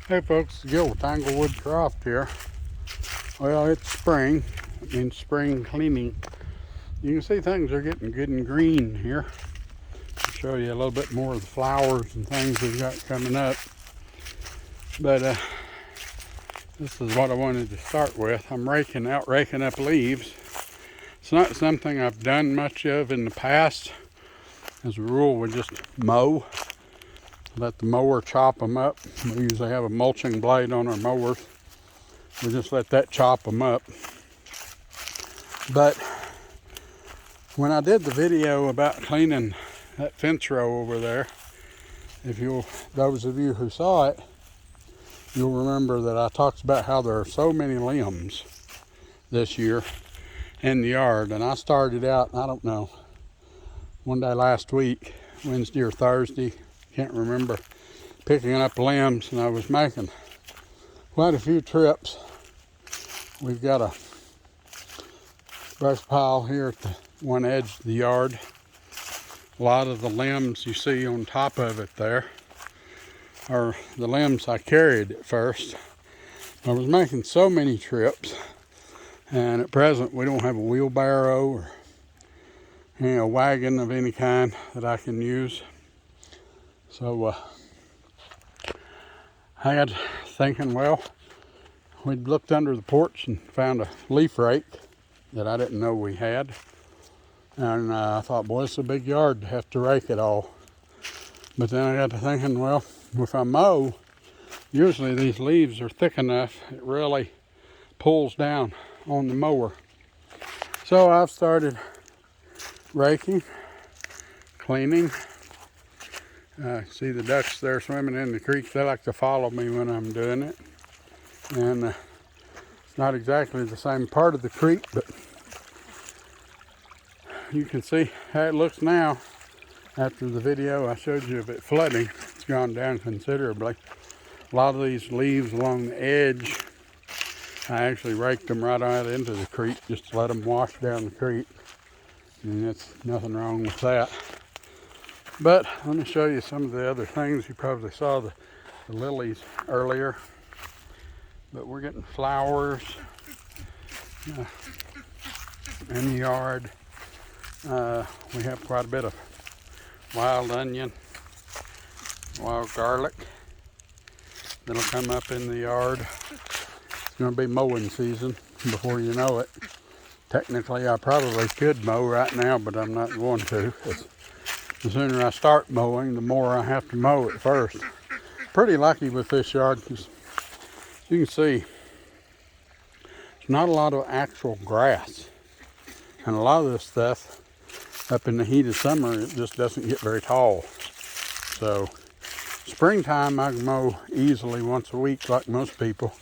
Hey folks, Gil with Tanglewood Croft here. Well, it's spring. It means spring cleaning. You can see things are getting good and green here. I'll show you a little bit more of the flowers and things we've got coming up. But this is what I wanted to start with. I'm raking up leaves. It's not something I've done much of in the past. As a rule, we just mow. Let the mower chop them up. We usually have a mulching blade on our mowers. We just let that chop them up. But when I did the video about cleaning that fence row over there, those of you who saw it, you'll remember that I talked about how there are so many limbs this year in the yard. And I started out, I don't know, one day last week, Wednesday or Thursday, can't remember, picking up limbs, and I was making quite a few trips. We've got a brush pile here at the one edge of the yard. A lot of the limbs you see on top of it there are the limbs I carried at first. I was making so many trips, and at present we don't have a wheelbarrow or wagon of any kind that I can use. So I got thinking, well, we'd looked under the porch and found a leaf rake that I didn't know we had. And I thought, boy, it's a big yard to have to rake it all. But then I got to thinking, well, if I mow, usually these leaves are thick enough, it really pulls down on the mower. So I've started raking, cleaning. See the ducks there swimming in the creek. They like to follow me when I'm doing it. And it's not exactly the same part of the creek, but you can see how it looks now. After the video I showed you of it flooding, it's gone down considerably. A lot of these leaves along the edge, I actually raked them right out into the creek just to let them wash down the creek. And that's nothing wrong with that. But let me show you some of the other things. You probably saw the lilies earlier. But we're getting flowers in the yard. We have quite a bit of wild onion, wild garlic that'll come up in the yard. It's going to be mowing season before you know it. Technically, I probably could mow right now, but I'm not going to. The sooner I start mowing, the more I have to mow at first. Pretty lucky with this yard because you can see there's not a lot of actual grass. And a lot of this stuff, up in the heat of summer, it just doesn't get very tall. So springtime I can mow easily once a week like most people.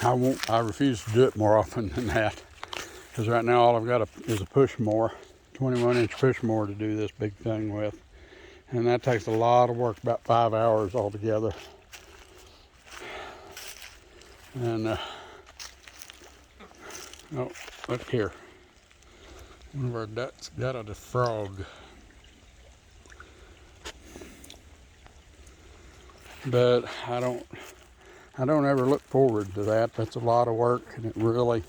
I refuse to do it more often than that. Because right now all I've got is a push mower. 21-inch push mower to do this big thing with, and that takes a lot of work, about 5 hours altogether. And oh, look here, one of our ducks got a frog. But I don't ever look forward to that. That's a lot of work, and it really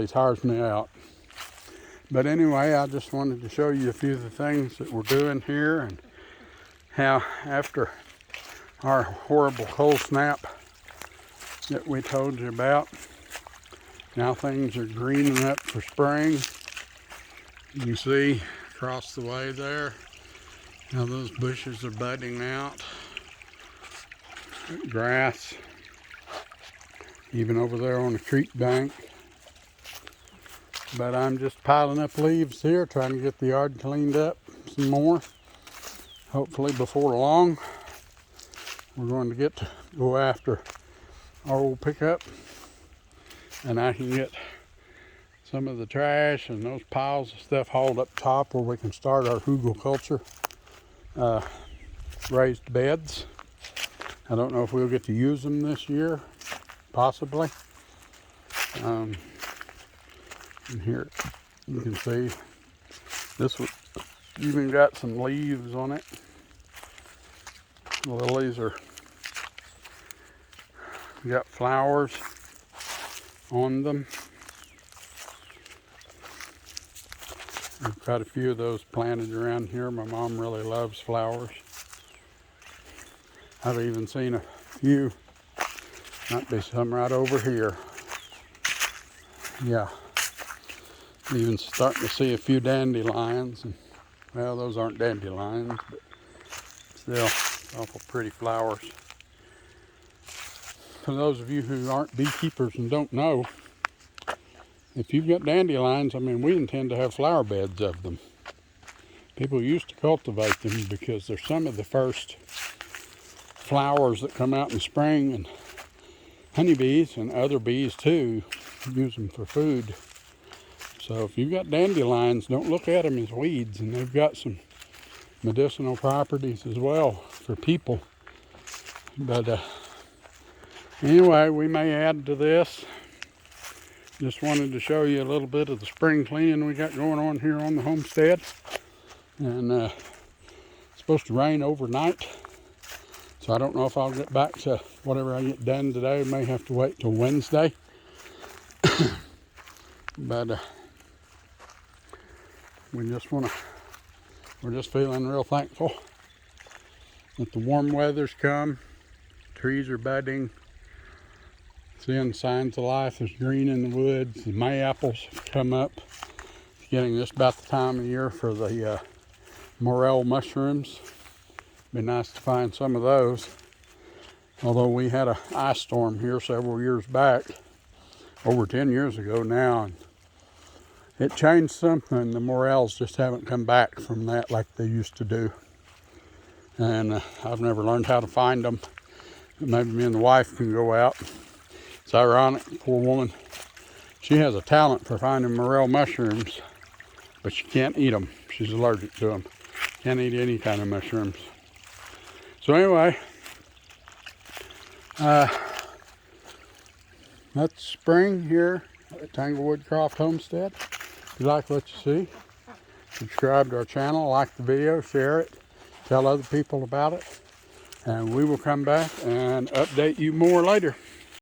tires me out. But anyway, I just wanted to show you a few of the things that we're doing here and how after our horrible cold snap that we told you about, now things are greening up for spring. You can see across the way there how those bushes are budding out. Grass, even over there on the creek bank. But I'm just piling up leaves here, trying to get the yard cleaned up some more. Hopefully before long, we're going to get to go after our old pickup, and I can get some of the trash and those piles of stuff hauled up top where we can start our hugelkultur raised beds. I don't know if we'll get to use them this year, possibly. And here you can see this one even got some leaves on it. The lilies are We got flowers on them. We've got a few of those planted around here. My mom really loves flowers. I've even seen a few, might be some right over here. Yeah, even starting to see a few dandelions. And, well, those aren't dandelions, but still awful pretty flowers. For those of you who aren't beekeepers and don't know, if you've got dandelions, I mean, we intend to have flower beds of them. People used to cultivate them because they're some of the first flowers that come out in spring, and honeybees and other bees too use them for food. So if you've got dandelions, don't look at them as weeds, and they've got some medicinal properties as well for people. But anyway, we may add to this. Just wanted to show you a little bit of the spring cleaning we got going on here on the homestead. And it's supposed to rain overnight, so I don't know if I'll get back to whatever I get done today. I may have to wait till Wednesday. But we're just feeling real thankful that the warm weather's come. Trees are budding, seeing signs of life. There's green in the woods. The May apples have come up. It's getting just about the time of year for the morel mushrooms. Be nice to find some of those. Although we had an ice storm here several years back, over 10 years ago now, and it changed something. And the morels just haven't come back from that like they used to do. And I've never learned how to find them. Maybe me and the wife can go out. It's ironic, poor woman. She has a talent for finding morel mushrooms, but she can't eat them. She's allergic to them. Can't eat any kind of mushrooms. So anyway, that's spring here at Tanglewood Croft Homestead. If you like what you see, subscribe to our channel, like the video, share it, tell other people about it, and we will come back and update you more later.